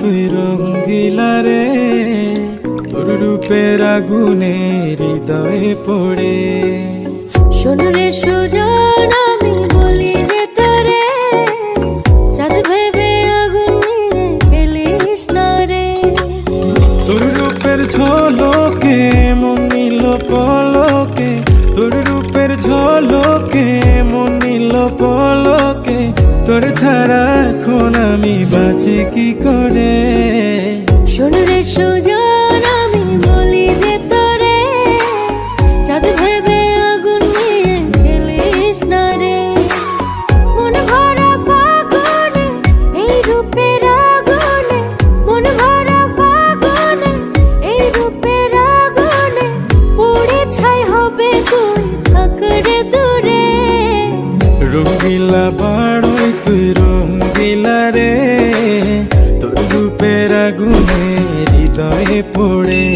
তুই রঙ্গিলা রে, তোর রূপের আগুনে হৃদয়ে পড়ে। শোন রে সুজন, আমি বলি যে তোরে, চাঁদ ভেবে আগুন নিয়ে খেলিস না রে। তোর রূপের ঝলকে মন নিল পলকে, তোর রূপের ঝলকে মন নিল পলকে, তোর ছাড়া এখন আমি বাঁচি কি করে। শোন রে সুজন, আমি বলি যে তোরে, চাঁদ ভেবে আগুন নিয়ে খেলিস না রে। মন ভরা ফাগুনে এই রূপের আগুনে, মন ভরা ফাগুনে এই রূপের আগুনে, পুড়ে ছাই হবে তুই থাক রে দূরে। রঙ্গিলা বাড়ই তুই রঙ্গিলা রে, তোর রূপের আগুনে হৃদয়ে পড়ে।